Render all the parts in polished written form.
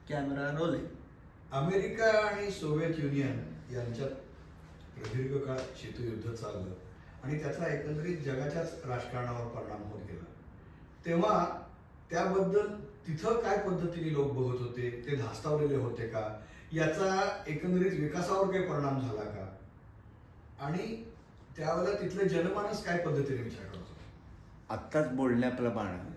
Camera rolling. America आणि Soviet union यांच्यात प्रदीर्घ काळ शीतयुद्ध चाललं आणि त्याचा एकंदरीत जगाच्याच राजकारणावर परिणाम होत गेला. तेव्हा त्याबद्दल तिथं काय पद्धतीने लोक बघत होते, ते धास्तावलेले होते का, याचा एकंदरीत विकासावर काही परिणाम झाला का, आणि त्यावेळेला तिथलं जनमानस काय पद्धतीने विचार करत होतं? आत्ताच बोलण्याप्रमाणे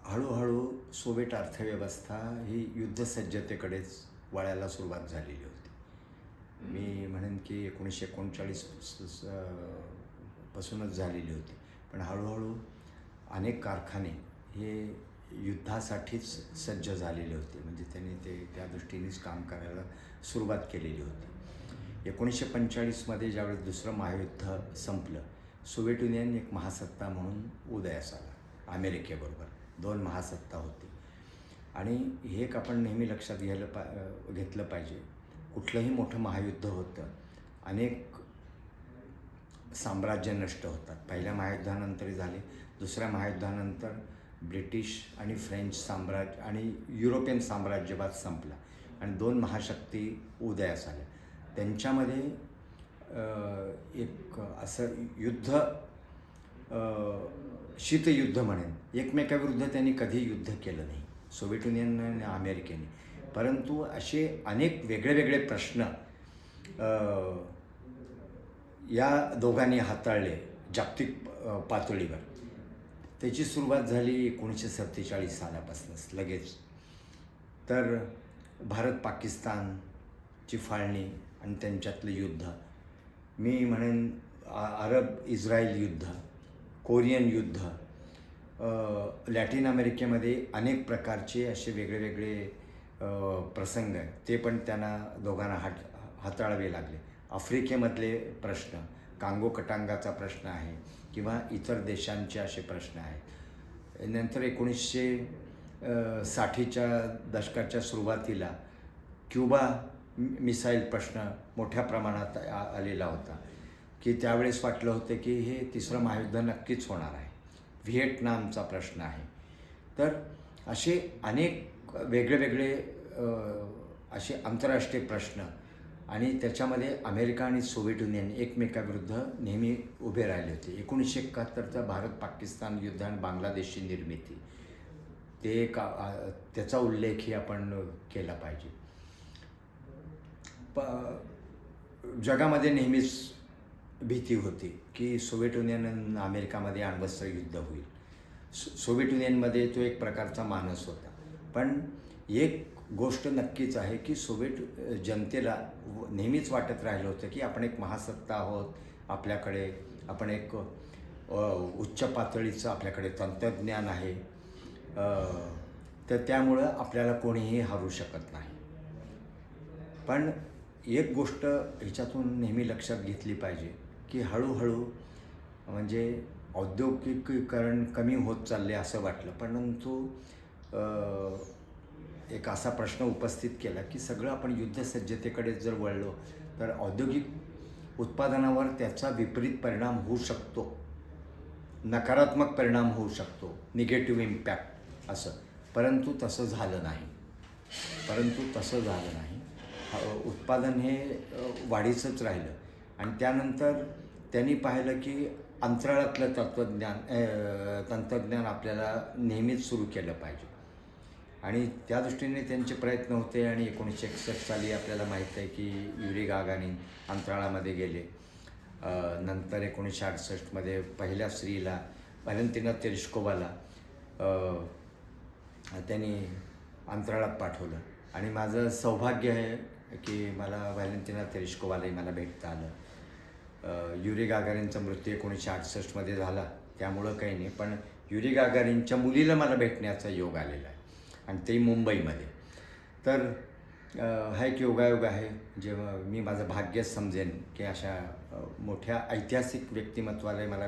हळूहळू सोव्हिएट अर्थव्यवस्था ही युद्धसज्जतेकडेच वळायला सुरुवात झालेली होती. मी म्हणेन की 1939 पासूनच झालेली होती. पण हळूहळू अनेक कारखाने हे युद्धासाठीच सज्ज झालेले होते. म्हणजे त्यांनी ते त्या दृष्टीनेच काम करायला सुरुवात केलेली होती. 1945मध्ये ज्यावेळेस दुसरं महायुद्ध संपलं, सोव्हिएट युनियन एक महासत्ता म्हणून उदयास आला. अमेरिकेबरोबर 2 महासत्ता होती. आणि हे एक आपण नेहमी लक्षात घेतलं पाहिजे. कुठलंही मोठं महायुद्ध होतं, अनेक साम्राज्य नष्ट होतात. पहिल्या महायुद्धानंतरही झाले. दुसऱ्या महायुद्धानंतर ब्रिटिश आणि फ्रेंच साम्राज्य आणि युरोपियन साम्राज्यवाद संपला आणि 2 महाशक्ती उदयास आल्या. त्यांच्यामध्ये एक असं युद्ध, शीतयुद्ध म्हणेन, एकमेकाविरुद्ध त्यांनी कधी युद्ध केलं नाही, सोव्हिएट युनियन आणि अमेरिकेने. परंतु असे अनेक वेगळे प्रश्न या दोघांनी हाताळले जागतिक पातळीवर. त्याची सुरुवात झाली 1947 सालापासूनच लगेच. तर भारत पाकिस्तानची फाळणी आणि त्यांच्यातलं युद्ध, मी म्हणेन अरब इस्रायल युद्ध, कोरियन युद्ध, लॅटिन अमेरिकेमध्ये अनेक प्रकारचे असे वेगळे प्रसंग आहेत, ते पण त्यांना दोघांना हाताळावे लागले. आफ्रिकेमधले प्रश्न, कांगो कटांगाचा प्रश्न आहे किंवा इतर देशांचे असे प्रश्न आहेत. नंतर 1960च्या दशकाच्या सुरुवातीला क्युबा मिसाईल प्रश्न मोठ्या प्रमाणात आलेला होता, की त्यावेळेस वाटलं होतं की हे तिसरं महायुद्ध नक्कीच होणार आहे. व्हिएटनामचा प्रश्न आहे. तर असे अनेक वेगळे असे आंतरराष्ट्रीय प्रश्न, आणि त्याच्यामध्ये अमेरिका आणि सोव्हिएट युनियन एकमेकाविरुद्ध नेहमी उभे राहिले होते. 1971चं भारत पाकिस्तान युद्ध आणि बांगलादेशची निर्मिती, ते त्याचा उल्लेखही आपण केला पाहिजे. जगामध्ये नेहमीच भीती होती की सोव्हिएट युनियन आणि अमेरिकामध्ये अण्वस्त्र युद्ध होईल. सोव्हिएट युनियनमध्ये तो एक प्रकारचा मानस होता. पण एक गोष्ट नक्कीच आहे की सोव्हिएट जनतेला नेहमीच वाटत राहिलं होतं की आपण एक महासत्ता आहोत, आपल्याकडे आपण एक उच्च पातळीचं आपल्याकडे तंत्रज्ञान आहे, तर त्यामुळं आपल्याला कोणीही हरू शकत नाही. पण एक गोष्ट ह्याच्यातून नेहमी लक्षात घेतली पाहिजे की हळूहळू म्हणजे औद्योगिकीकरण कमी होत चालले असं वाटलं. परंतु एक असा प्रश्न उपस्थित केला की सगळं आपण युद्धसज्जतेकडे जर वळलो तर औद्योगिक उत्पादनावर त्याचा विपरीत परिणाम होऊ शकतो, नकारात्मक परिणाम होऊ शकतो, निगेटिव्ह इम्पॅक्ट असं. परंतु तसं झालं नाही. उत्पादन हे वाढीचंच राहिलं. आणि त्यानंतर त्यांनी पाहिलं की अंतराळातलं तंत्रज्ञान आपल्याला नेहमीच सुरू केलं पाहिजे, आणि त्या दृष्टीने त्यांचे प्रयत्न होते. आणि 1961 साली आपल्याला माहीत आहे की युरी गागारिन अंतराळामध्ये गेले. नंतर 1968मध्ये पहिल्या स्त्रीला व्हॅलेंटिना तेरेश्कोवाला त्यांनी अंतराळात पाठवलं. आणि माझं सौभाग्य आहे की मला व्हॅलेंटिना तेरेश्कोवालाही मला भेटता आलं. युरी गागारिनचा मृत्यू 1968मध्ये झाला, त्यामुळं काही नाही. पण युरी गागारिनच्या मुलीला मला भेटण्याचा योग आलेला आहे, आणि ते मुंबईमध्ये. तर हा एक योगायोग आहे, जेव्हा मी माझं भाग्यच समजेन की अशा मोठ्या ऐतिहासिक व्यक्तिमत्वाला मला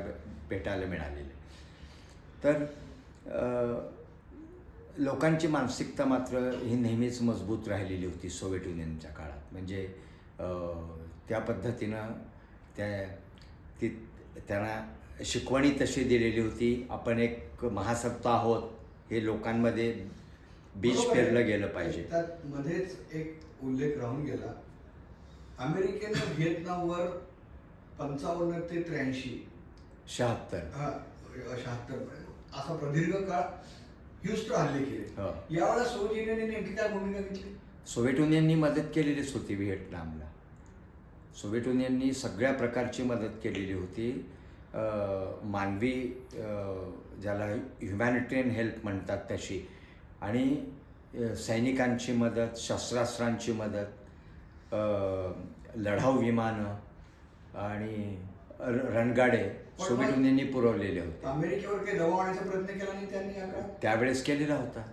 भेटायला मिळालेले. तर लोकांची मानसिकता मात्र ही नेहमीच मजबूत राहिलेली होती सोव्हिएट युनियनच्या काळात. म्हणजे त्या पद्धतीनं त्यांना शिकवणी तशी दिलेली होती. आपण एक महासत्ता आहोत हे लोकांमध्ये बीज बरोबर आहे. पेरलं गेलं पाहिजे. त्यात मध्येच एक उल्लेख राहून गेला, अमेरिकेनं व्हिएतनामवर 55 ते 83 76. 76 असा प्रदीर्घ काळ हिंस्त्र हल्ले केले. हो. यावेळेला सोव्हिएत युनियनने नेमकी काय भूमिका घेतली? सोव्हिएट युनियननी मदत केलेलीच होती व्हिएतनामला. सोव्हिएट युनियननी सगळ्या प्रकारची मदत केलेली होती. मानवी ज्याला ह्युमॅनिटेरियन हेल्प म्हणतात तशी, आणि सैनिकांची मदत, शस्त्रास्त्रांची मदत, लढाऊ विमानं आणि रणगाडे सोव्हिएट युनियननी पुरवलेले होते. अमेरिकेवर काही दबाव आणण्याचा प्रयत्न केला नाही त्यांनी या काळात? त्यावेळेस केलेला होता.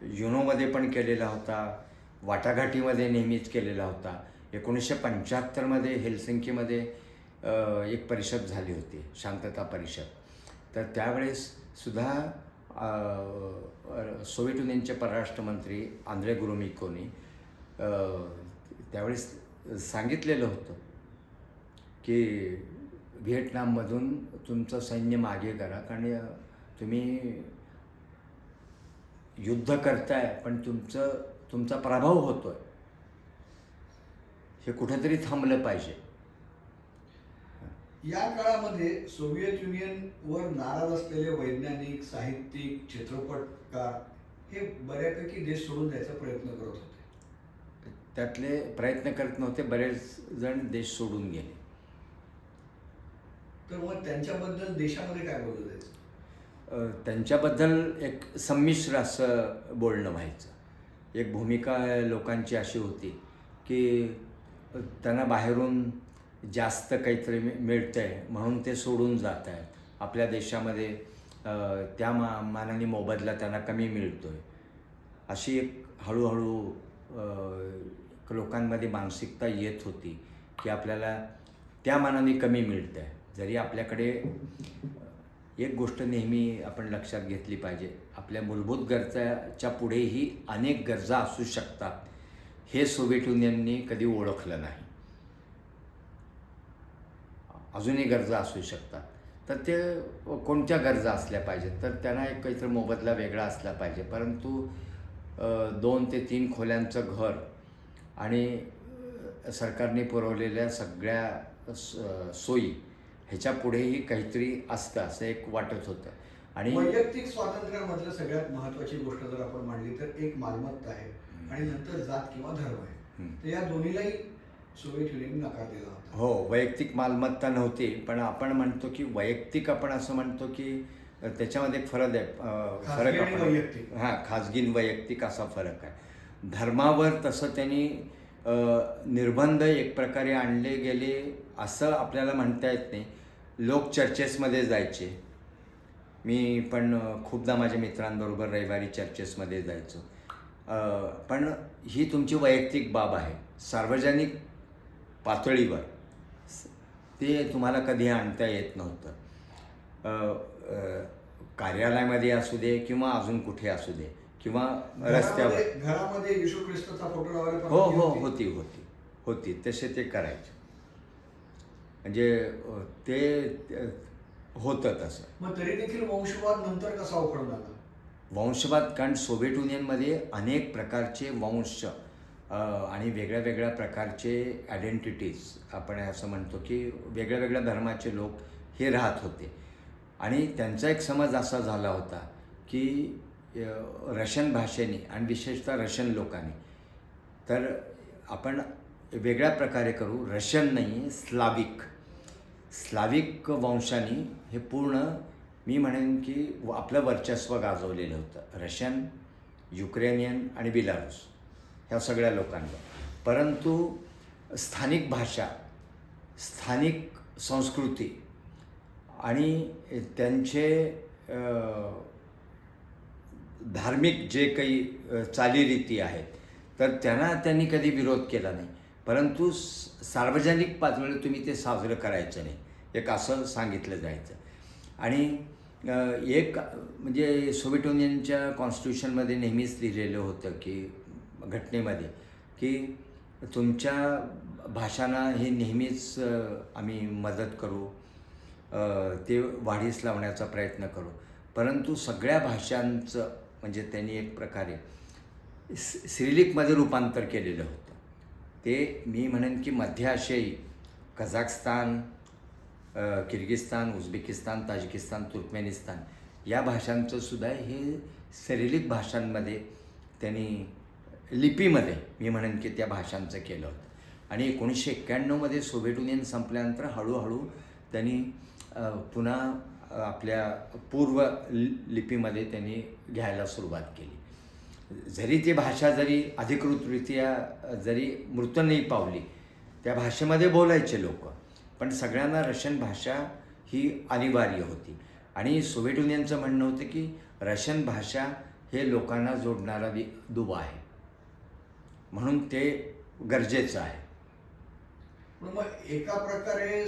युनोमध्ये पण केलेला होता, वाटाघाटीमध्ये नेहमीच केलेला होता. 1975 हेल्सिंकीमध्ये एक परिषद झाली होती, शांतता परिषद. तर त्यावेळेस सुद्धा सोव्हिएट युनियनचे परराष्ट्रमंत्री आंद्रे ग्रोमिकोनी त्यावेळेस सांगितलेलं होतं की व्हिएतनाममधून तुमचं सैन्य मागे करा, कारण तुम्ही युद्ध करताय पण तुमचा प्रभाव होतोय, हे कुठेतरी थांबलं पाहिजे. या काळामध्ये सोव्हिएत युनियनवर नाराज असलेले वैज्ञानिक, साहित्यिक, चित्रपटकार हे बऱ्यापैकी देश सोडून जायचा प्रयत्न करत होते. त्यातले प्रयत्न करत नव्हते, बरेच जण देश सोडून गेले. तर मग त्यांच्याबद्दल देशामध्ये काय बोललं जायचं? त्यांच्याबद्दल एक संमिश्र असं बोलणं व्हायचं. एक भूमिका लोकांची अशी होती की त्यांना बाहेरून जास्त काहीतरी मिळतं आहे म्हणून ते सोडून जात आहेत. आपल्या देशामध्ये त्या मानाने मोबदला त्यांना कमी मिळतो आहे, अशी एक हळूहळू लोकांमध्ये मानसिकता येत होती की आपल्याला त्या मानाने कमी मिळतं आहे. जरी आपल्याकडे एक गोष्ट नेहमी आपण लक्षात घेतली पाहिजे, आपल्या मूलभूत गरजाच्या पुढेही अनेक गरजा असू शकतात, हे सोव्हिएट युनियनने कधी ओळखलं नाही. अजूनही गरजा असू शकतात. तर ते कोणत्या गरजा असल्या पाहिजेत, तर त्यांना एक काहीतरी मोबदला वेगळा असला पाहिजे. परंतु 2 ते 3 खोल्यांचं घर आणि सरकारने पुरवलेल्या सगळ्या सोयी ह्याच्या पुढेही काहीतरी असतं असं एक वाटत होतं. आणि वैयक्तिक स्वातंत्र्यामधलं सगळ्यात महत्त्वाची गोष्ट जर आपण मांडली तर एक मालमत्ता आहे आणि नंतर जात किंवा धर्म आहे. तर या दोन्हीलाही सोव्हिएत युनियनने नकार दिला होता. हो, वैयक्तिक मालमत्ता नव्हती, पण आपण म्हणतो की वैयक्तिक, आपण असं म्हणतो की त्याच्यामध्ये एक फरक आहे. खाजगी आणि वैयक्तिक. खाजगी आणि वैयक्तिक असा फरक आहे. धर्मावर तसं त्यांनी निर्बंध एक प्रकारे आणले गेले असं आपल्याला म्हणता येत नाही. लोक चर्चेसमध्ये जायचे. मी पण खूपदा माझ्या मित्रांबरोबर रविवारी चर्चेसमध्ये जायचो. पण ही तुमची वैयक्तिक बाब आहे. सार्वजनिक पातळीवर ते तुम्हाला कधी आणता येत नव्हतं. कार्यालयामध्ये असू दे किंवा अजून कुठे असू दे किंवा रस्त्यावर. घरामध्ये येशू ख्रिस्ताचा फोटो लावायला हो हो, होती तसे ते करायचे. म्हणजे ते होतं तसं. मग तरी देखील वंशवाद नंतर कसा उफळून आला? वंशवाद, कारण सोव्हिएट युनियनमध्ये अनेक प्रकारचे वंश आणि वेगळ्या वेगळ्या प्रकारचे आयडेंटिटीज, आपण असं म्हणतो की वेगळ्या वेगळ्या धर्माचे लोक हे राहत होते. आणि त्यांचा एक समज असा झाला होता की रशियन भाषेने आणि विशेषतः रशियन लोकांनी, तर आपण वेगळ्या प्रकारे करू, रशियन नाही, स्लाविक वंशांनी हे पूर्ण, मी म्हणेन की आपलं वर्चस्व गाजवलेलं होतं. रशियन, युक्रेनियन आणि बेलारूस ह्या सगळ्या लोकांवर. परंतु स्थानिक भाषा, स्थानिक संस्कृती आणि त्यांचे धार्मिक जे काही चालीरीती आहेत, तर त्यांनी कधी विरोध केला नाही. परंतु सार्वजनिक पातळीवर तुम्ही ते साजरं करायचं नाही, एक असं सांगितलं जायचं. आणि एक म्हणजे सोव्हिएट युनियनच्या कॉन्स्टिट्यूशनमध्ये नेहमीच लिहिलेलं होतं की घटनेमध्ये की तुमच्या भाषांना हे नेहमीच आम्ही मदत करू, ते वाढीस लावण्याचा प्रयत्न करू. परंतु सगळ्या भाषांचं म्हणजे त्यांनी एक प्रकारे सिरिलिकमध्ये रूपांतर केलेलं होतं. ते मी म्हणेन की मध्य आशियाई Kazakhstan, Kyrgyzstan, Uzbekistan, Tajikistan, Turkmenistan या भाषांचं सुद्धा हे सिरिलिक भाषांमध्ये त्यांनी लिपीमध्ये मी म्हणेन की त्या भाषांचं केलं होतं. आणि 1991मध्ये सोव्हिएट युनियन संपल्यानंतर हळूहळू त्यांनी पुन्हा आपल्या पूर्व लिपीमध्ये त्यांनी घ्यायला सुरुवात केली. जरी ती भाषा जरी अधिकृतरित्या जरी मृत नाही पावली, त्या भाषेमध्ये बोलायचे लोक, पण सगळ्यांना रशियन भाषा ही अनिवार्य होती. आणि सोव्हिएट युनियनचं म्हणणं होतं की रशियन भाषा हे लोकांना जोडणारा दुवा आहे, म्हणून ते गरजेचं आहे. पण मग एका प्रकारे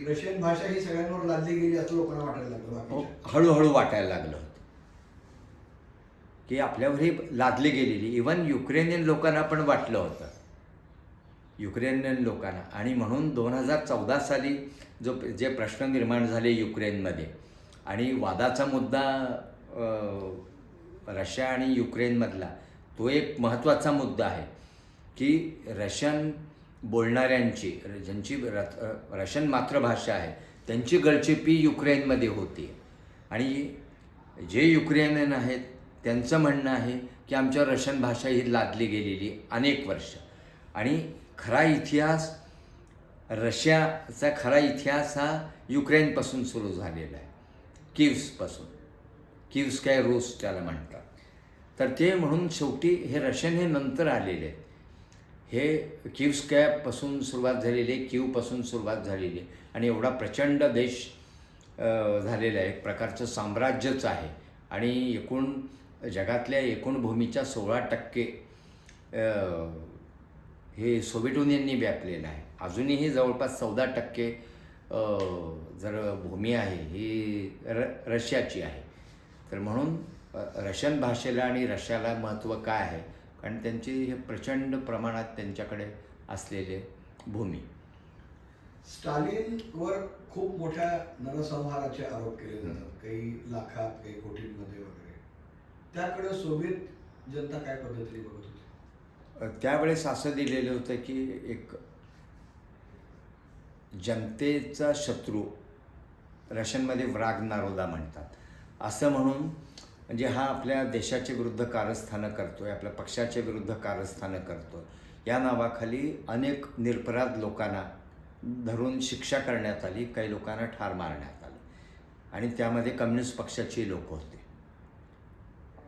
रशियन भाषा ही सगळ्यांवर लादली गेली असं लोकांना वाटायला लागलं. हो, बाकीच्या हळूहळू वाटायला लागलं होतं की आपल्यावर ही लादली गेलेली. इवन युक्रेनियन लोकांना पण वाटलं होतं, युक्रेनियन लोकांना. आणि म्हणून 2014 साली जे प्रश्न निर्माण झाले युक्रेनमध्ये, आणि वादाचा मुद्दा रशिया आणि युक्रेनमधला तो एक महत्त्वाचा मुद्दा आहे की रशियन बोलणाऱ्यांची, ज्यांची रशियन मातृभाषा आहे, त्यांची गळचेपी युक्रेनमध्ये होती. आणि जे युक्रेनियन आहेत त्यांचं म्हणणं आहे की आमच्या रशियन भाषा ही लादली गेलेली अनेक वर्ष. आणि खरा इतिहास, रशियाचा खरा इतिहास हा युक्रेनपासून सुरू झालेला आहे, कीव्हपासून. कीव्हस्काय रूस त्याला म्हणतात. तर ते म्हणून शेवटी हे रशियन हे नंतर आलेले आहेत. हे कीव्हस्कायपासून सुरुवात झालेली आहे, कीव्हपासून सुरुवात झालेली आहे. आणि एवढा प्रचंड देश झालेला आहे, एक प्रकारचं साम्राज्यच आहे. आणि जगातल्या एकूण भूमीच्या 16% हे सोव्हिएट युनियननी व्यापलेलं आहे. अजूनही जवळपास 14% जर भूमी आहे ही रशियाची आहे. तर म्हणून रशियन भाषेला आणि रशियाला महत्त्व काय आहे, कारण त्यांची हे प्रचंड प्रमाणात त्यांच्याकडे असलेले भूमी. स्टालिनवर खूप मोठ्या नरसंहाराचे आरोप केले जातात, काही लाखात, काही कोटींमध्ये वगैरे. त्याकडे सोव्हिएत जनता काय पद्धतीने बघत होती? त्यावेळेस असं दिलेलं होतं की एक जनतेचा शत्रू, रशियनमध्ये व्राग नारोदा म्हणतात, असं म्हणून, म्हणजे हा आपल्या देशाच्या विरुद्ध कारस्थानं करतोय, आपल्या पक्षाच्या विरुद्ध कारस्थानं करतो, या नावाखाली अनेक निरपराध लोकांना धरून शिक्षा करण्यात आली, काही लोकांना ठार मारण्यात आलं. आणि त्यामध्ये कम्युनिस्ट पक्षाची लोक होते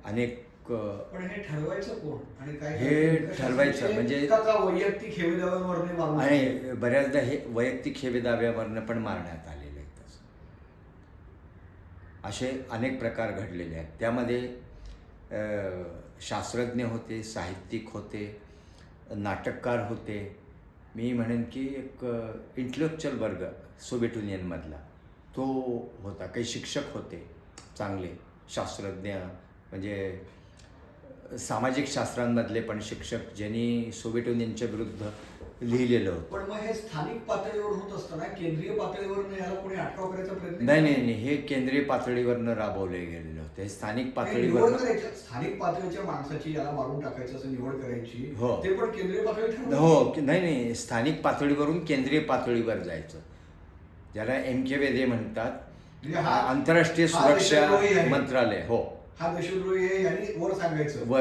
अनेक. पण हे ठरवायचं कोण आणि काय? हे ठरवायचं म्हणजे वैयक्तिक हेवेदाव्यावरनं आणि बऱ्याचदा हे वैयक्तिक हेवेदाव्यावरनं पण मारण्यात आलेले आहेत. असे अनेक प्रकार घडलेले आहेत. त्यामध्ये शास्त्रज्ञ होते, साहित्यिक होते, नाटककार होते. मी म्हणेन की एक इंटेलेक्च्युअल वर्ग सोव्हिएट युनियनमधला तो होता. काही शिक्षक होते चांगले, शास्त्रज्ञ, म्हणजे सामाजिक शास्त्रांमधले पण शिक्षक, ज्यांनी सोव्हिएट युनियनच्या विरुद्ध लिहिलेलं होतं. पण मग हे स्थानिक पातळीवर होत असताना केंद्रीय पातळीवरनं याला कोणी अटकाव करायचा प्रयत्न? नाही, हे केंद्रीय पातळीवरनं राबवले गेलेलं होतं. हे स्थानिक पातळीवर, स्थानिक पातळीच्या माणसाची याला मारून टाकायचं असं निवड करायची. हो, ते पण केंद्रीय पातळी ठरवलं. हो, नाही, स्थानिक पातळीवरून केंद्रीय पातळीवर जायचं, ज्याला NKVD म्हणतात, आंतरराष्ट्रीय सुरक्षा मंत्रालय. हो, हा देशद्रोही आहे यांनी वर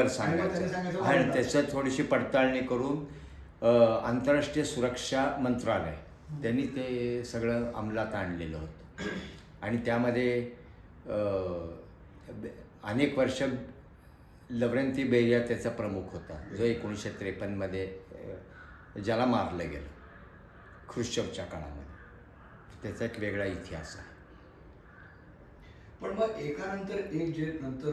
सांगायचं आणि त्याच्यात थोडीशी पडताळणी करून आंतरराष्ट्रीय सुरक्षा मंत्रालय त्यांनी ते सगळं अंमलात आणलेलं होतं. आणि त्यामध्ये अनेक वर्ष लव्रेंती बेरिया त्याचा प्रमुख होता, जो 1953मध्ये ज्याला मारलं गेलं ख्रुश्चवच्या काळामध्ये. त्याचा एक वेगळा इतिहास आहे. पण मग एकानंतर एक जे नंतर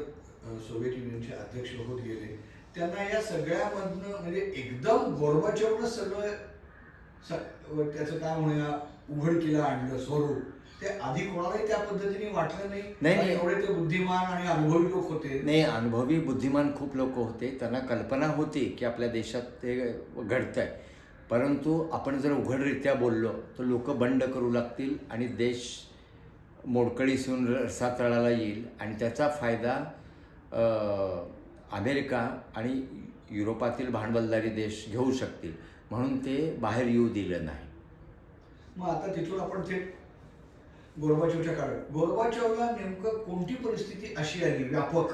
सोव्हिएट युनियनचे अध्यक्ष होत गेले, त्यांना या सगळ्यामधनं म्हणजे एकदम गोर्बाचोवनं सगळं त्याचं काय म्हणूया उघडकीला आणलं स्वरूप, ते आधी कोणालाही त्या पद्धतीने वाटलं नाही. एवढे ते बुद्धिमान आणि अनुभवी लोक होते. नाही, अनुभवी बुद्धिमान खूप लोक होते. त्यांना कल्पना होती की आपल्या देशात ते घडतंय, परंतु आपण जर उघडरित्या बोललो तर लोक बंड करू लागतील आणि देश मोडकळीसून रसातळाला येईल. आणि त्याचा फायदा अमेरिका आणि युरोपातील भांडवलदारी देश घेऊ शकतील म्हणून ते बाहेर येऊ दिलं नाही. मग आता तिथून आपण थेट गोर्बाचोवच्या काळात, गोर्बाचोवला नेमकं कोणती परिस्थिती अशी आली व्यापक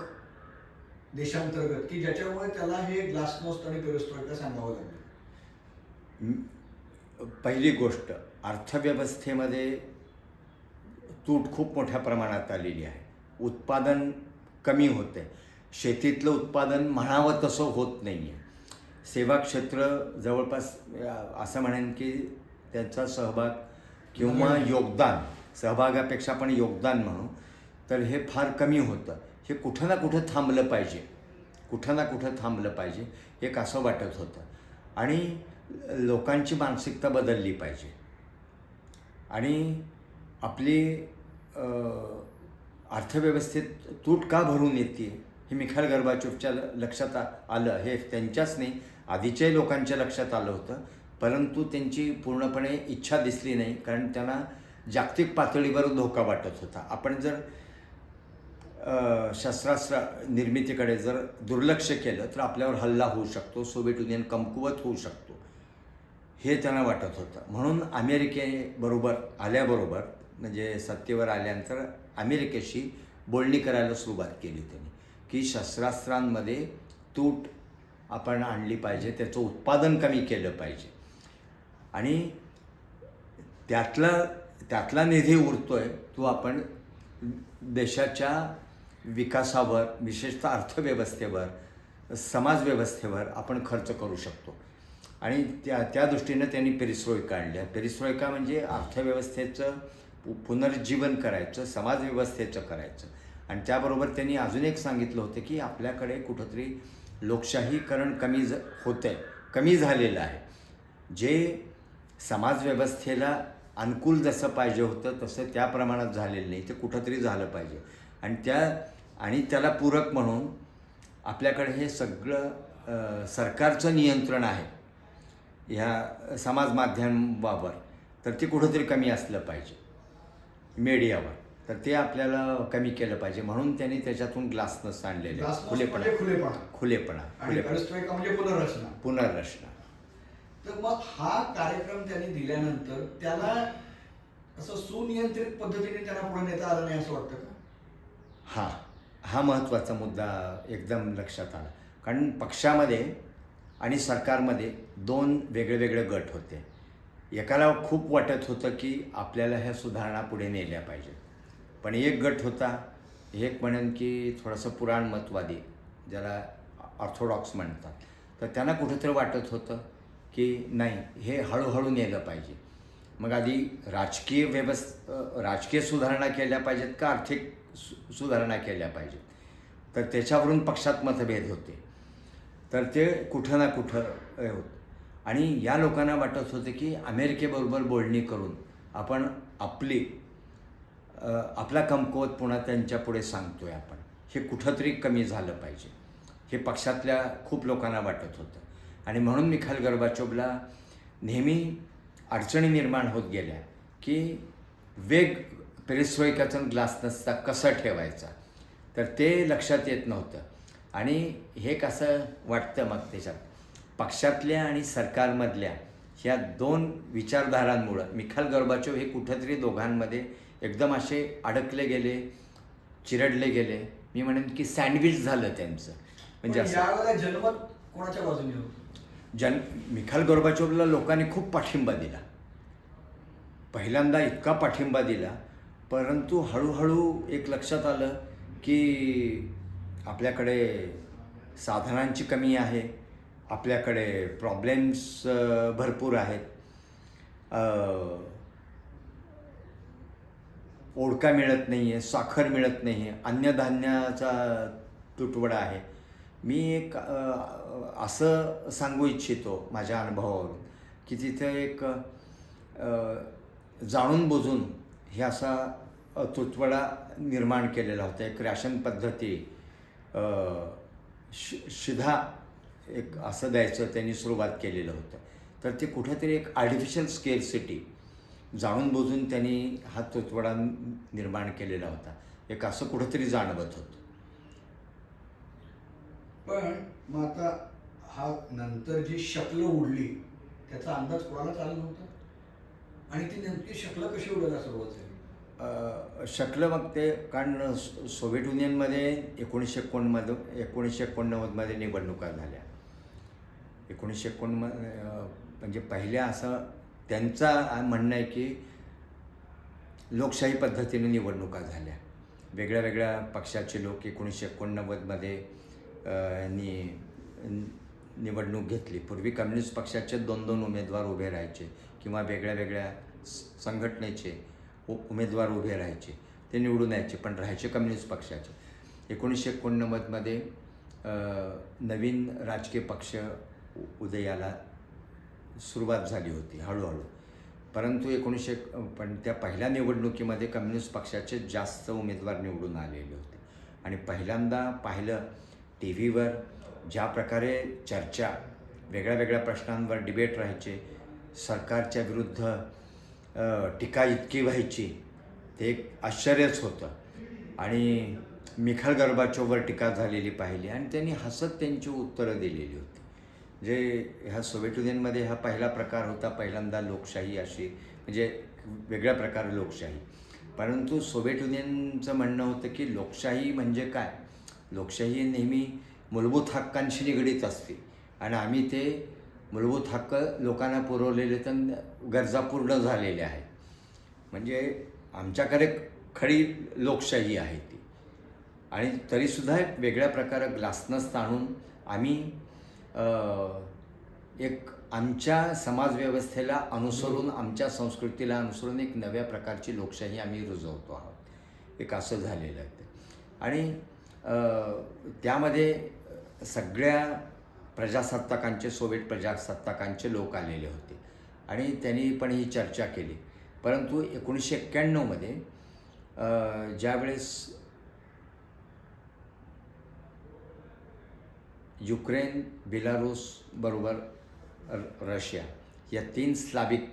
देशांतर्गत की ज्याच्यामुळे त्याला हे ग्लासनोस्ट आणि पेरेस्ट्रॉइका सांगावं लागलं? पहिली गोष्ट, अर्थव्यवस्थेमध्ये तूट खूप मोठ्या प्रमाणात आलेली आहे. उत्पादन कमी होते. शेतीतलं उत्पादन म्हणावं तसं होत नाही आहे. सेवा क्षेत्र जवळपास असं म्हणेन की त्यांचा सहभाग किंवा योगदान, सहभागापेक्षा पण योगदान म्हणू तर हे फार कमी होतं. हे कुठं ना कुठं थांबलं पाहिजे, कुठं ना कुठं थांबलं पाहिजे एक असं वाटत होतं. आणि लोकांची मानसिकता बदलली पाहिजे. आणि आपली अर्थव्यवस्थेत तूट का भरून येते हे मिखाईल गोर्बाचोवच्या लक्षात आलं. हे त्यांच्याच नाही, आधीच्याही लोकांच्या लक्षात आलं होतं, परंतु त्यांची पूर्णपणे इच्छा दिसली नाही, कारण त्यांना जागतिक पातळीवर धोका वाटत होता. आपण जर शस्त्रास्त्र निर्मितीकडे जर दुर्लक्ष केलं तर आपल्यावर हल्ला होऊ शकतो, सोव्हिएट युनियन कमकुवत होऊ शकतो, हे त्यांना वाटत होतं. म्हणून अमेरिकेबरोबर आल्याबरोबर, म्हणजे सत्तेवर आल्यानंतर अमेरिकेशी बोलणी करायला सुरुवात केली त्यांनी की शस्त्रास्त्रांमध्ये तूट आपण आणली पाहिजे, त्याचं उत्पादन कमी केलं पाहिजे. आणि त्यातला निधी उरतोय तो आपण देशाच्या विकासावर, विशेषतः अर्थव्यवस्थेवर, समाजव्यवस्थेवर आपण खर्च करू शकतो. आणि त्या दृष्टीनं त्यांनी पेरिस्ट्रोइका आणल्या. पेरिस्ट्रोइका म्हणजे अर्थव्यवस्थेचं पुनर्जीवन करायचं, समाजव्यवस्थेचं करायचं. आणि त्याबरोबर त्यांनी अजून एक सांगितलं होतं की आपल्याकडे कुठंतरी लोकशाहीकरण कमी झालेलं आहे. जे समाजव्यवस्थेला अनुकूल जसं पाहिजे होतं तसं त्या प्रमाणात झालेलं नाही, ते कुठंतरी झालं पाहिजे. आणि त्याला पूरक म्हणून आपल्याकडे हे सगळं सरकारचं नियंत्रण आहे ह्या समाज माध्यमावर, तर ते कुठंतरी कमी असलं पाहिजे, मीडियावर, तर ते आपल्याला कमी केलं पाहिजे. म्हणून त्यांनी त्याच्यातून ग्लासनोस्ट आणलेले, खुलेपणा. म्हणजे पुनर्रचना. तर मग हा कार्यक्रम त्यांनी दिल्यानंतर त्याला असं सुनियंत्रित पद्धतीने त्यांना पुढे नेता आलं नाही असं वाटतं का? हा महत्त्वाचा मुद्दा एकदम लक्षात आला. कारण पक्षामध्ये आणि सरकारमध्ये दोन वेगळे गट होते. एकाला खूप वाटत होतं की आपल्याला ह्या सुधारणा पुढे नेल्या पाहिजेत, पण एक गट होता, एक म्हणेन की थोडंसं पुराणमतवादी, ज्याला ऑर्थोडॉक्स म्हणतात, तर त्यांना कुठेतरी वाटत होतं की नाही, हे हळूहळू नेलं पाहिजे. मग आधी राजकीय सुधारणा केल्या पाहिजेत का आर्थिक सुधारणा केल्या पाहिजेत, तर त्याच्यावरून पक्षात मतभेद होते. तर ते कुठं ना कुठं होतं. आणि या लोकांना वाटत होतं की अमेरिकेबरोबर बोलणी करून आपण आपला कमकुवतपणा त्यांच्या पुढे सांगतोय आपण, हे कुठंतरी कमी झालं पाहिजे, हे पक्षातल्या खूप लोकांना वाटत होतं. आणि म्हणून मिखाईल गोर्बाचोवला नेहमी अडचणी निर्माण होत गेल्या की पेरिस्ट्रोइकाचा ग्लासनोस्टचा कसा ठेवायचा, तर ते लक्षात येत नव्हतं. आणि हे कसं वाटतं मग त्याच्यात पक्षातल्या आणि सरकारमधल्या ह्या दोन विचारधारांमुळं मिखाईल गोर्बाचोव हे कुठंतरी दोघांमध्ये एकदम असे अडकले गेले, चिरडले गेले. मी म्हणेन की सँडविच झालं त्यांचं. म्हणजे यावेळेला जनमत कोणाच्या बाजूने होतं? मिखाईल गोर्बाचोवला लोकांनी खूप पाठिंबा दिला. पहिल्यांदा इतका पाठिंबा दिला, परंतु हळूहळू एक लक्षात आलं की आपल्याकडे साधनांची कमी आहे, आपल्याकडे प्रॉब्लेम्स भरपूर आहेत, ओळखा मिळत नाही आहे, साखर मिळत नाही आहे, अन्नधान्याचा तुटवडा आहे. मी एक असं सांगू इच्छितो माझ्या अनुभवावरून की तिथं एक जाणून बुजून हे असा तुटवडा निर्माण केलेला होता. एक राशन पद्धती शिधा एक असं द्यायचं त्यांनी सुरुवात केलेलं होतं. तर ते कुठेतरी एक आर्टिफिशियल स्केअरसिटी जाणून बुजून त्यांनी हा तुटवडा निर्माण केलेला होता, एक असं कुठंतरी जाणवत होतं. पण मग आता हा नंतर जी शकलं उडली त्याचा अंदाज कोणालाच आला नव्हता आणि ती नेमकी शकलं कशी उडायला सुरुवात झाली? शकलं मग ते कारण सोव्हिएट युनियनमध्ये 1989मध्ये निवडणुका झाल्या. 1989 म्हणजे पहिल्या असं त्यांचं म्हणणं आहे की लोकशाही पद्धतीने निवडणुका झाल्या. वेगळ्या वेगळ्या पक्षाचे लोक 1989मध्ये निवडणूक घेतली. पूर्वी कम्युनिस्ट पक्षाचे 2-2 उमेदवार उभे राहायचे किंवा वेगळ्या वेगळ्या संघटनेचे उमेदवार उभे राहायचे, ते निवडून यायचे, पण राहायचे कम्युनिस्ट पक्षाचे. 1989मध्ये नवीन राजकीय पक्ष उदयाला सुरुवात झाली होती हळूहळू. परंतु पण त्या पहिल्या निवडणुकीमध्ये कम्युनिस्ट पक्षाचे जास्त उमेदवार निवडून आलेले होते. आणि पहिल्यांदा पाहिलं टी व्हीवर ज्या प्रकारे चर्चा, वेगळ्या वेगळ्या प्रश्नांवर डिबेट राहायचे, सरकारच्या विरुद्ध टीका इतकी व्हायची, ते एक आश्चर्यच होतं. आणि मिखाईल गोर्बाचोववर टीका झालेली पाहिली आणि त्यांनी हसत त्यांची उत्तरं दिलेली होती. जे ह्या सोव्हिएट युनियनमध्ये हा पहिला प्रकार होता, पहिल्यांदा लोकशाही अशी, म्हणजे वेगळ्या प्रकारे लोकशाही. परंतु सोव्हिएट युनियनचं म्हणणं होतं की लोकशाही म्हणजे काय, लोकशाही नेहमी मूलभूत हक्कांशी निगडीत असते आणि आम्ही ते मूलभूत हक्क लोकांना पुरवलेले तर गरजा पूर्ण झालेल्या आहेत, म्हणजे आमच्याकडे खरी लोकशाही आहे ती. आणि तरीसुद्धा एक वेगळ्या प्रकारे ग्लासनस ताणून आम्ही एक आमच्या समाजव्यवस्थेला अनुसरून, आमच्या संस्कृतीला अनुसरून एक नव्या प्रकारची लोकशाही आम्ही रुजवतो आहोत, एक असं झालेलं आहे ते. आणि त्यामध्ये सगळ्या प्रजासत्ताकांचे, सोव्हिएट प्रजासत्ताकांचे लोक आलेले होते आणि त्यांनी पण ही चर्चा केली. परंतु 1991मध्ये ज्यावेळेस युक्रेन, बेलारूस बरोबर रशिया या 3 स्लाविक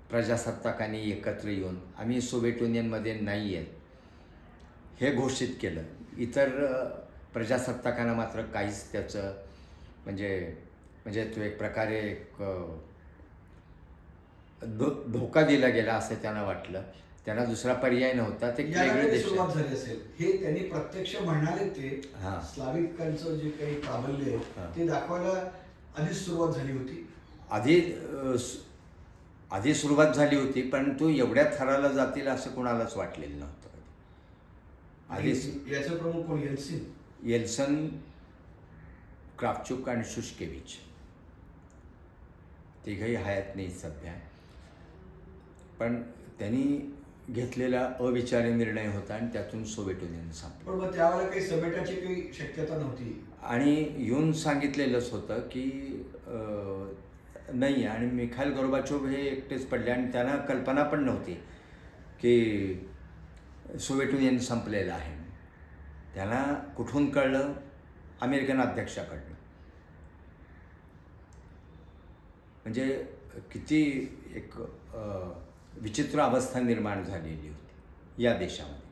प्रजासत्ताकांनी एकत्र येऊन आम्ही सोव्हिएट युनियनमध्ये नाही आहेत हे घोषित केलं. इतर प्रजासत्ताकांना मात्र काहीच त्याचं म्हणजे तो एक प्रकारे एक धोका दिला गेला असं त्यांना वाटलं. त्यांना दुसरा पर्याय नव्हता. ते वेगळे देश सुरुवात झाली असेल हे त्यांनी प्रत्यक्ष म्हणाले. ते स्लाविकांचं जे काही प्राबल्य आहे ते दाखवायला आधीच सुरुवात झाली होती. आधी सुरुवात झाली होती, परंतु एवढ्या थराला जातील असं कोणालाच वाटलेलं नव्हतं. आधीच याचं प्रमुख कोण? येल्सन, क्राफ्चुक आणि शुशकेविच, तिघही हयात नाही सध्या. पण त्यांनी घेतलेला अविचारी निर्णय होता आणि त्यातून सोव्हिएट युनियन संपलं. पण मग त्यावेळेला काही समेटाची काही शक्यता नव्हती आणि येऊन सांगितलेलंच होतं की नाही. आणि मिखाईल गोर्बाचोव हे एकटेच पडले आणि त्यांना कल्पना पण नव्हती की सोव्हिएट युनियन संपलेलं आहे. त्यांना कुठून कळलं? अमेरिकन अध्यक्षाकडनं. म्हणजे किती एक विचित्र अवस्था निर्माण झालेली होती या देशामध्ये.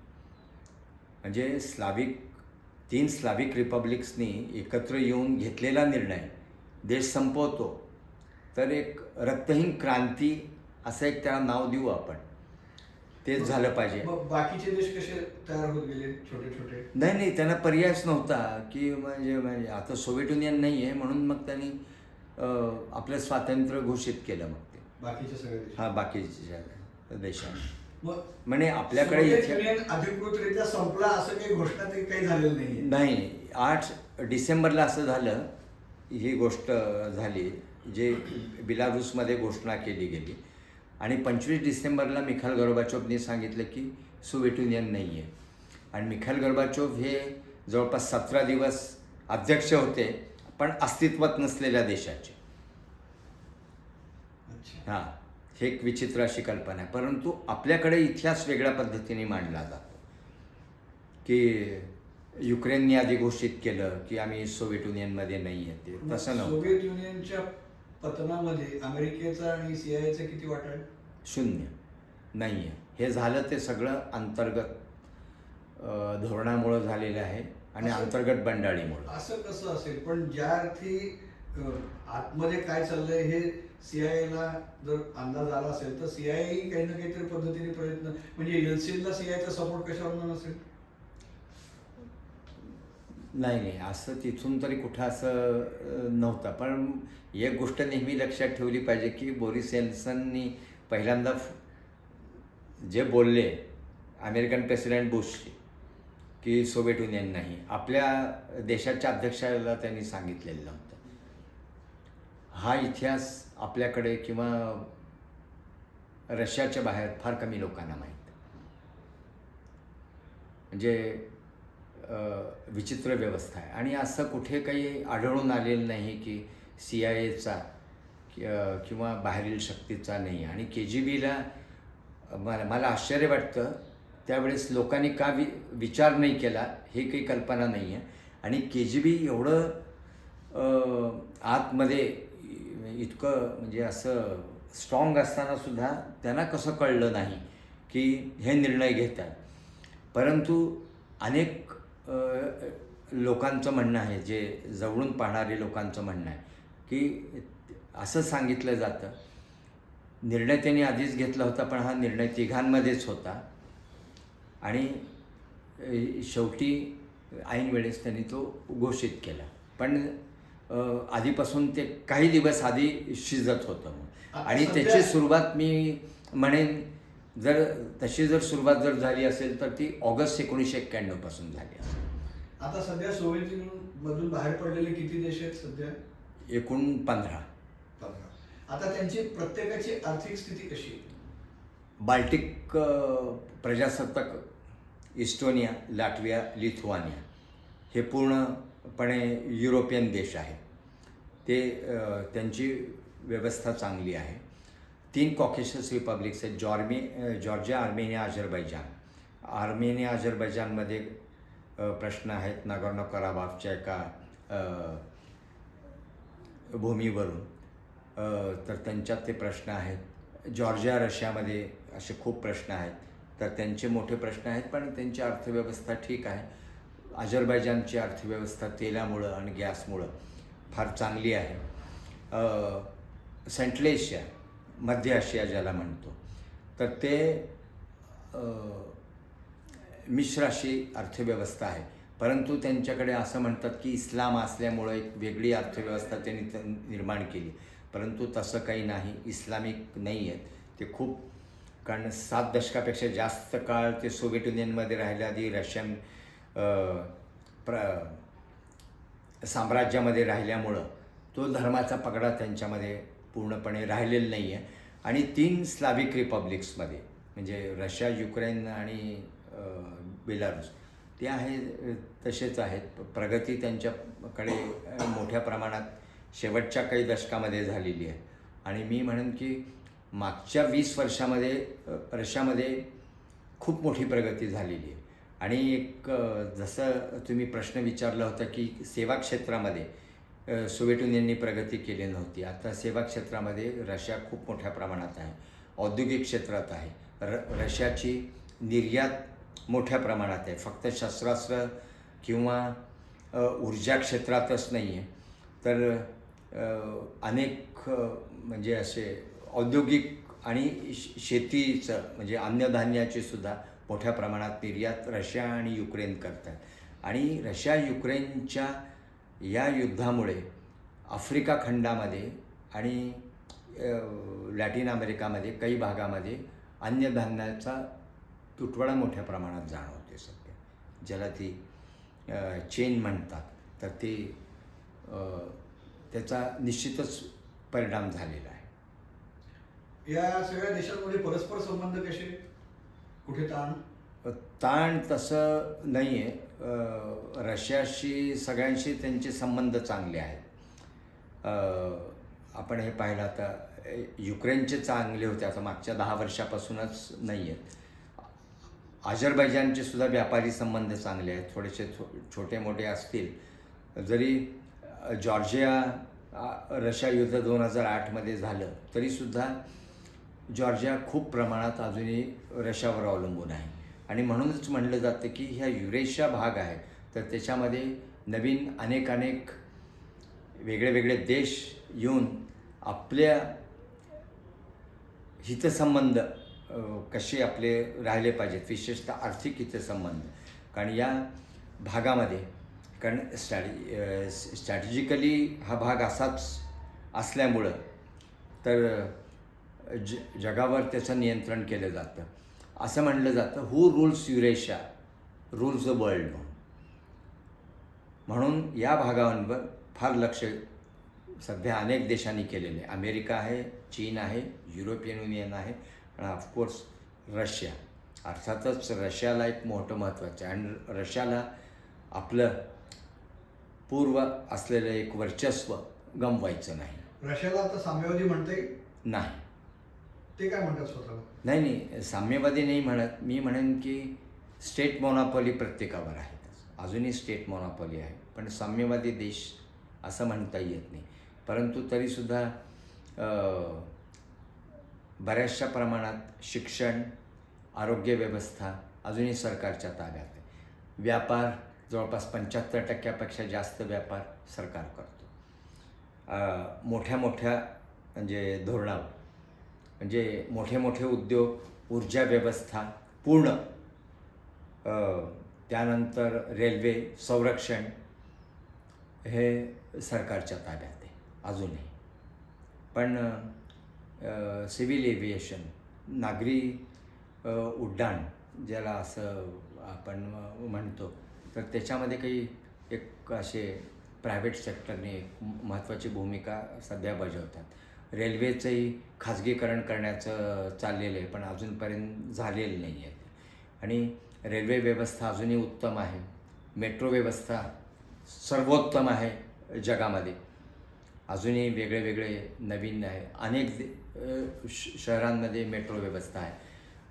म्हणजे 3 स्लाविक रिपब्लिक्सनी एकत्र येऊन घेतलेला निर्णय देश संपवतो तर एक रक्तहीन क्रांती असं एक त्याला नाव देऊ आपण, तेच झालं पाहिजे. बाकीचे देश कसे तयार होत गेले छोटे छोटे? नाही, त्यांना पर्यायच नव्हता की म्हणजे आता सोव्हिएट युनियन नाही आहे म्हणून मग त्यांनी आपलं स्वातंत्र्य घोषित केलं. मग ते बाकीचे सगळे देश, बाकीच्या देशांनी मग म्हणजे आपल्याकडे युनियन अधिकृतरित्या संपला असं काही घोषणा काही झालेलं नाही. 8 डिसेंबरला असं झालं, ही गोष्ट झाली जे बेलारूसमध्ये घोषणा केली गेली. आणि 25 डिसेंबरला मिखाईल गोर्बाचोवनी सांगितलं की सोव्हिएट युनियन नाही आहे. आणि मिखाईल गोर्बाचोव हे जवळपास 17 दिवस अध्यक्ष होते, पण अस्तित्वात नसलेल्या देशाचे. हे एक विचित्र अशी कल्पना आहे. परंतु आपल्याकडे इतिहास वेगळ्या पद्धतीने मांडला जातो की युक्रेनने आधी घोषित केलं की आम्ही सोव्हिएट युनियनमध्ये नाही आहे. ते तसं नव्हतं. सोव्हिएट युनियनच्या पतनामध्ये अमेरिकेचा आणि CIA किती वाटा? 0 नाही आहे. हे झालं ते सगळं अंतर्गत धोरणामुळं झालेलं आहे. आणि असं- अंतर्गत बंडाळीमुळं. असं कसं असेल? पण ज्या अर्थी आतमध्ये काय चाललंय हे सीआयएला जर अंदाज आला असेल तर सीआयए काही ना काहीतरी पद्धतीने प्रयत्न, म्हणजे एलसीएनला सीआयचा सपोर्ट कशावर नसेल? नाही नाही, असं तिथून तरी कुठं असं नव्हतं. पण एक गोष्ट नेहमी लक्षात ठेवली पाहिजे की बोरिस यल्त्सिननी पहिल्यांदा जे बोलले अमेरिकन प्रेसिडेंट बुशशी की सोव्हिएट युनियन नाही, आपल्या देशाच्या अध्यक्षाला त्यांनी सांगितलेलं नव्हतं. हा इतिहास आपल्याकडे किंवा रशियाच्या बाहेर फार कमी लोकांना माहीत. म्हणजे विचित्र व्यवस्था आहे आणि असं कुठे काही आढळून आलेलं नाही की CIA किंवा बाहेरील शक्तीचा नाही. आणि KGBला मला आश्चर्य वाटतं त्यावेळेस लोकांनी का विचार नाही केला हे काही कल्पना नाही आहे. आणि KGB एवढं आतमध्ये इतकं म्हणजे असं स्ट्रॉंग असतानासुद्धा त्यांना कसं कळलं नाही की हे निर्णय घेतात. परंतु अनेक लोकांचं म्हणणं आहे, जे जवळून पाहणारे लोकांचं म्हणणं आहे की असं सांगितलं जातं, निर्णय त्यांनी आधीच घेतला होता पण हा निर्णय तिघांमध्येच होता आणि शेवटी ऐन वेळेस त्यांनी तो घोषित केला. पण आधीपासून ते काही दिवस आधी शिजत होतं आणि त्याची सुरुवात मी म्हणेन जर तशी जर सुरुवात जर झाली असेल तर ती ऑगस्ट 1991 पासून झाली असेल. आता सध्या सोव्हिएत युनियनमधून बाहेर पडलेले किती देश आहेत सध्या? एकूण 15. आता त्यांची प्रत्येकाची आर्थिक स्थिती कशी आहे? बाल्टिक प्रजासत्ताक, इस्टोनिया, लाटविया, लिथुआनिया हे पूर्णपणे युरोपियन देश आहेत. ते त्यांची व्यवस्था चांगली आहे. 3 कॉकेशस रिपब्लिक्स आहेत, जॉर्जिया, आर्मेनिया, अझरबैजान. आर्मेनिया अझरबैजानमध्ये प्रश्न आहेत नागोर्नो कराबाखच्या एका भूमीवरून, तर त्यांच्यात ते प्रश्न आहेत. जॉर्जिया, रशियामध्ये असे खूप प्रश्न आहेत, तर त्यांचे मोठे प्रश्न आहेत. पण त्यांची अर्थव्यवस्था ठीक आहे. अझरबैजानची अर्थव्यवस्था तेलामुळं आणि गॅसमुळं फार चांगली आहे. सेंट्रल एशिया, मध्य आशिया ज्याला म्हणतो, तर ते मिश्र अशी अर्थव्यवस्था आहे. परंतु त्यांच्याकडे असं म्हणतात की इस्लाम असल्यामुळं एक वेगळी अर्थव्यवस्था त्यांनी निर्माण केली. परंतु तसं काही नाही, इस्लामिक नाही आहेत ते खूप. कारण 7 दशकापेक्षा जास्त काळ ते सोव्हिएट युनियनमध्ये राहिले. आधी रशियन साम्राज्यामध्ये राहिल्यामुळं तो धर्माचा पगडा त्यांच्यामध्ये पूर्णपणे राहिलेला नाही आहे. आणि 3 स्लाविक रिपब्लिक्समध्ये म्हणजे रशिया, युक्रेन आणि बेलारूस ते आहे तसेच आहेत. प्रगती त्यांच्याकडे मोठ्या प्रमाणात शेवटच्या काही दशकामध्ये झालेली आहे. आणि मी म्हणेन की मागच्या 20 वर्षामध्ये रशियामध्ये खूप मोठी प्रगती झालेली आहे. आणि एक जसं तुम्ही प्रश्न विचारला होता की सेवा क्षेत्रामध्ये सोव्हिएट युनियनने प्रगती केली नव्हती, आता सेवा क्षेत्रामध्ये रशिया खूप मोठ्या प्रमाणात आहे. औद्योगिक क्षेत्रात आहे. रशियाची निर्यात मोठ्या प्रमाणात आहे. फक्त शस्त्रास्त्र किंवा ऊर्जा क्षेत्रातच नाही आहे, तर अनेक म्हणजे असे औद्योगिक आणि शेतीचं म्हणजे अन्नधान्याची सुद्धा मोठ्या प्रमाणात निर्यात रशिया आणि युक्रेन करतात. आणि रशिया युक्रेनच्या या युद्धामुळे आफ्रिका खंडामध्ये आणि लॅटिन अमेरिकामध्ये काही भागामध्ये अन्नधान्याचा तुटवडा मोठ्या प्रमाणात जाणवते सध्या, ज्याला ती चेन म्हणतात. तर ते त्याचा निश्चितच परिणाम झालेला आहे. या सगळ्या देशांमध्ये परस्पर संबंध कसे? कुठे ताण तसं नाही आहे. रशियाशी सगळ्यांशी त्यांचे संबंध चांगले आहेत. आपण हे पाहिलं आता युक्रेनचे चांगले होते, आता मागच्या 10 वर्षापासूनच नाही आहेत. अझरबैजानचे सुद्धा व्यापारी संबंध चांगले आहेत, थोडेसे छोटे मोठे असतील. जरी जॉर्जिया रशिया युद्ध 2008मध्ये झालं तरीसुद्धा जॉर्जिया खूप प्रमाणात अजूनही रशियावर अवलंबून आहे. आणि म्हणूनच म्हणलं जातं की ह्या युरेशिया भाग आहे तर त्याच्यामध्ये नवीन अनेक वेगळे वेगळे देश येऊन आपल्या हितसंबंध कसे आपले राहिले पाहिजेत, विशेषतः आर्थिक हितसंबंध. कारण या भागामध्ये स्ट्रॅटेजिकली हा भाग असाच असल्यामुळं तर जगावर त्याचं नियंत्रण केलं जातं. असं म्हणलं जातं, who rules Eurasia rules the world. म्हणून या भागांवर फार लक्ष सध्या अनेक देशांनी केलेले आहे. अमेरिका आहे, चीन आहे, युरोपियन युनियन आहे आणि ऑफकोर्स रशिया. अर्थातच रशियाला एक मोठं महत्त्वाचं आहे आणि रशियाला आपलं पूर्व असलेलं एक वर्चस्व गमवायचं नाही. रशियाला आता साम्यवादी म्हणता येईल? नाही, ते काय म्हणतात स्वतःला? नाही, साम्यवादी नाही म्हणत. मी म्हणेन की स्टेट मोनोपॉली प्रत्येकावर आहे. अजूनही स्टेट मोनोपॉली आहे, पण साम्यवादी देश असं म्हणता येत नाही. परंतु तरीसुद्धा बऱ्याचशा प्रमाणात शिक्षण, आरोग्य व्यवस्था अजूनही सरकारच्या ताब्यात आहे. व्यापार जवळपास 75% जास्त व्यापार सरकार करतो. मोठ्या म्हणजे धोरणावर, म्हणजे मोठे उद्योग, ऊर्जा व्यवस्था पूर्ण, त्यानंतर रेल्वे, संरक्षण हे सरकारच्या ताब्यात आहे अजूनही. पण सिव्हिल एव्हिएशन, नागरी उड्डाण ज्याला असं आपण म्हणतो, तर त्याच्यामध्ये काही एक असे प्रायव्हेट सेक्टरने एक महत्त्वाची भूमिका सध्या बजावतात. रेल्वेचंही खाजगीकरण करण्याचं चाललेलं आहे, पण अजूनपर्यंत झालेलं नाही आहे. आणि रेल्वे व्यवस्था अजूनही उत्तम आहे. मेट्रो व्यवस्था सर्वोत्तम आहे जगामध्ये. अजूनही वेगळे नवीन आहे. अनेक शहरांमध्ये मेट्रो व्यवस्था आहे.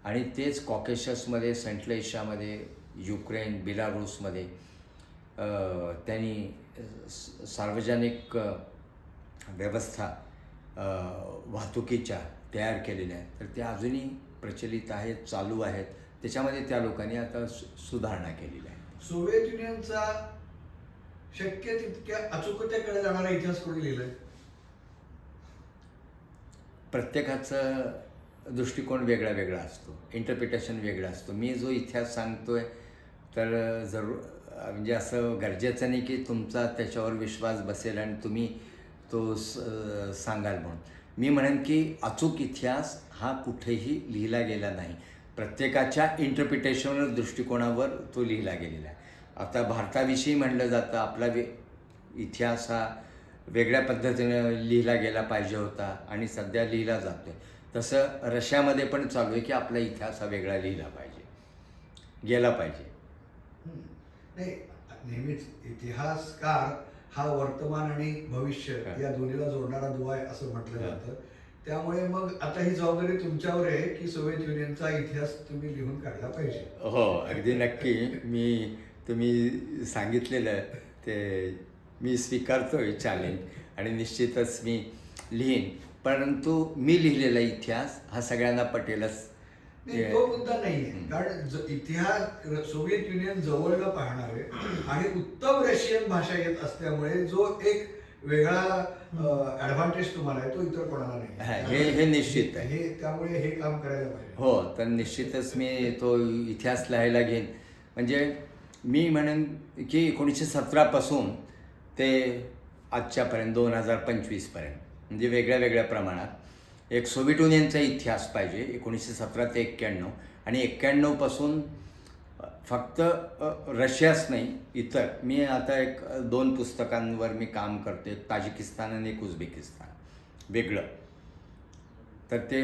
आणि तेच कॉकेशसमध्ये, सेंट्रल एशियामध्ये, युक्रेन, बेलारूसमध्ये त्यांनी सार्वजनिक व्यवस्था वाहतुकीच्या तयार केलेल्या आहेत. तर त्या अजूनही प्रचलित आहेत, चालू आहेत. त्याच्यामध्ये त्या लोकांनी आता सुधारणा केलेल्या आहे. सोव्हिएत युनियनचा शक्य तितक्या अचूकतेकडे जाणारा इतिहास कोणी लिहिलाय? प्रत्येकाचं दृष्टिकोन वेगळा असतो, इंटरप्रिटेशन वेगळं असतो. मी जो इतिहास सांगतोय तर म्हणजे असं गरजेचं नाही की तुमचा त्याच्यावर विश्वास बसेल आणि तुम्ही तो सांगाल म्हणून. मी म्हणेन की अचूक इतिहास हा कुठेही लिहिला गेला नाही. प्रत्येकाच्या इंटरप्रिटेशनवर, दृष्टिकोनावर तो लिहिला गेलेला आहे. आता भारताविषयी म्हणलं जातं आपला इतिहास हा वेगळ्या पद्धतीनं लिहिला गेला पाहिजे होता आणि सध्या लिहिला जातो. तसं रशियामध्ये पण चालू आहे की आपला इतिहास हा वेगळा लिहिला पाहिजे, गेला पाहिजे. नाही, नेहमीच इतिहासकार हा वर्तमान आणि भविष्य या दोन्हीला जोडणारा दुवा आहे असं म्हटलं जातं. त्यामुळे मग आता ही जबाबदारी तुमच्यावर आहे की सोव्हिएत युनियनचा इतिहास तुम्ही लिहून काढला पाहिजे. हो, अगदी नक्की. तुम्ही सांगितलेलं ते मी स्वीकारतोय चॅलेंज आणि निश्चितच मी लिहीन. परंतु मी लिहिलेला इतिहास हा सगळ्यांना पटेलच. तो मुद्दा नाहीये. कारण इतिहास सोव्हिएत युनियन जवळनं पाहणारे आणि उत्तम रशियन भाषा येत असल्यामुळे जो एक वेगळा ॲडव्हान्टेज तुम्हाला आहे तो इतर कोणाला नाही. हे निश्चित आहे. त्यामुळे हे काम करायला पाहिजे. हो, तर निश्चितच मी तो इतिहास लिहायला घेईन. म्हणजे मी म्हणेन की 1917 ते आजच्यापर्यंत 2025 म्हणजे वेगळ्या प्रमाणात एक सोव्हिएट युनियनचा इतिहास पाहिजे. 1917 ते 91 आणि 91 फक्त रशियाच नाही, इतर. मी आता 2 पुस्तकांवर मी काम करते, एक ताजिकिस्तान आणि एक उझबेकिस्तान वेगळं. तर ते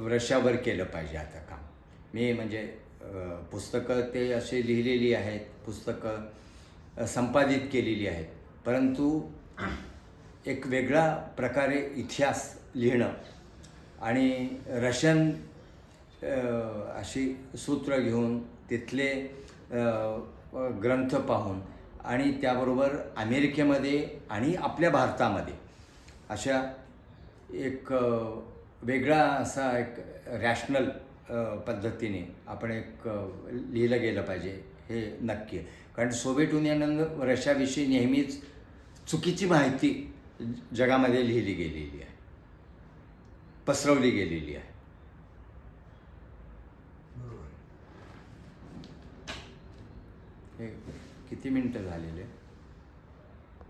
रशियावर केलं पाहिजे आता काम. मी म्हणजे पुस्तकं ते असे लिहिलेली आहेत, पुस्तकं संपादित केलेली आहेत. परंतु एक वेगळ्या प्रकारे इतिहास लिहिणं आणि रशियन अशी सूत्र घेऊन तिथले ग्रंथ पाहून आणि त्याबरोबर अमेरिकेमध्ये आणि आपल्या भारतामध्ये अशा एक वेगळा असा एक रॅशनल पद्धतीने आपण लिहिलं गेलं पाहिजे. हे नक्की आहे. कारण सोव्हिएट युनियननं रशियाविषयी नेहमीच चुकीची माहिती जगामध्ये लिहिली गेलेली आहे, पसरवली गेलेली आहे. बरोबर. हे किती मिनटं झालेले?